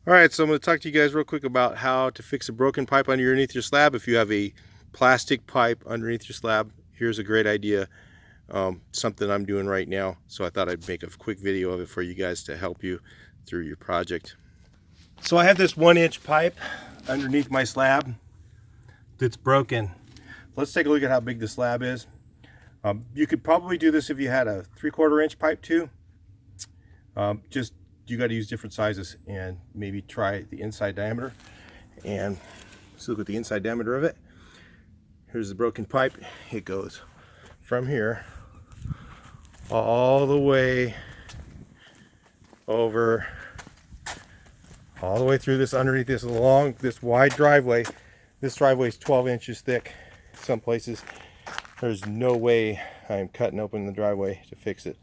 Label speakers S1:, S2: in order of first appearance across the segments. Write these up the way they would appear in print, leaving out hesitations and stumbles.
S1: Alright, so I'm going to talk to you guys real quick about how to fix a broken pipe underneath your slab. If you have a plastic pipe underneath your slab, here's a great idea. Something I'm doing right now, so I thought I'd make a quick video of it for you guys to help you through your project. So I have this 1-inch pipe underneath my slab that's broken. Let's take a look at how big the slab is. You could probably do this if you had a 3/4 inch pipe too. You got to use different sizes and maybe try the inside diameter. And let's look at the inside diameter of it. Here's the broken pipe. It goes from here all the way over, all the way through this, underneath this wide driveway. This driveway is 12 inches thick. Some places there's no way I'm cutting open the driveway to fix it.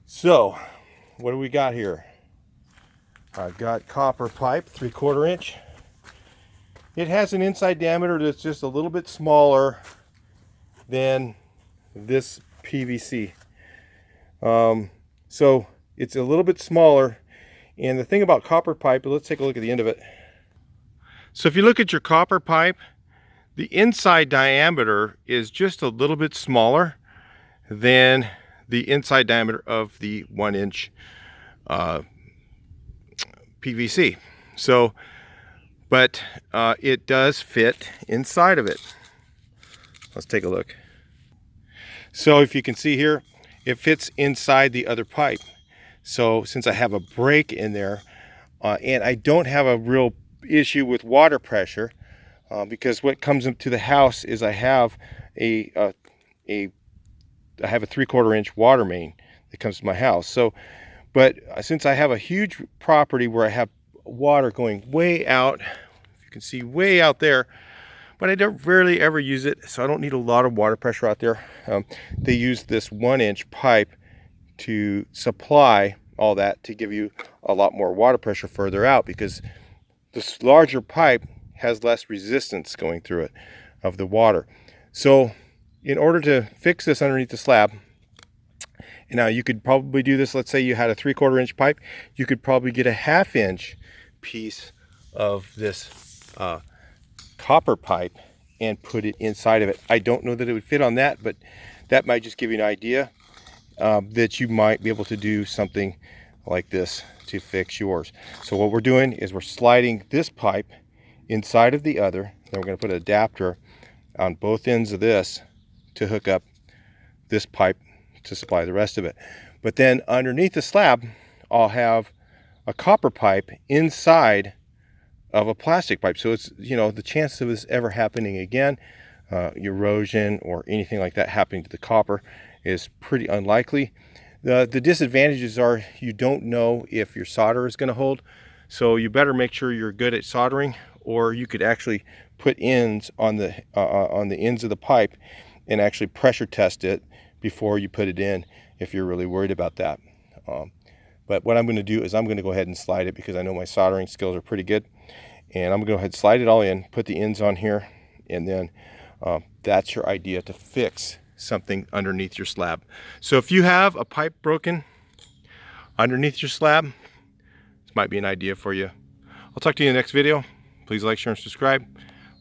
S1: So what do we got here? I've got copper pipe, 3/4 inch. It has an inside diameter that's just a little bit smaller than this PVC. So it's a little bit smaller. And the thing about copper pipe, let's take a look at the end of it. So if you look at your copper pipe, the inside diameter is just a little bit smaller than the inside diameter of the 1-inch PVC. So, but it does fit inside of it. Let's take a look. So if you can see here, it fits inside the other pipe. So since I have a break in there, and I don't have a real issue with water pressure, because what comes into the house is I have a 3/4 inch water main that comes to my house. So, but since I have a huge property where I have water going way out, if you can see way out there, but I don't rarely ever use it, so I don't need a lot of water pressure out there. They use this 1-inch pipe to supply all that, to give you a lot more water pressure further out, because this larger pipe has less resistance going through it of the water. So in order to fix this underneath the slab, now you could probably do this, let's say you had a 3/4 inch pipe, you could probably get a 1/2 inch piece of this copper pipe and put it inside of it. I don't know that it would fit on that, but that might just give you an idea that you might be able to do something like this to fix yours. So what we're doing is we're sliding this pipe inside of the other, then we're going to put an adapter on both ends of this to hook up this pipe to supply the rest of it. But then underneath the slab, I'll have a copper pipe inside of a plastic pipe. So it's, you know, the chance of this ever happening again, erosion or anything like that happening to the copper, is pretty unlikely. The disadvantages are you don't know if your solder is going to hold. So you better make sure you're good at soldering, or you could actually put ends on the ends of the pipe and actually pressure test it before you put it in, if you're really worried about that. But what I'm going to do is I'm going to go ahead and slide it, because I know my soldering skills are pretty good. And I'm going to go ahead and slide it all in, put the ends on here, and then that's your idea to fix something underneath your slab. So if you have a pipe broken underneath your slab, this might be an idea for you. I'll talk to you in the next video. Please like, share, and subscribe.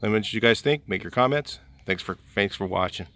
S1: Let me know what you guys think. Make your comments. Thanks for watching.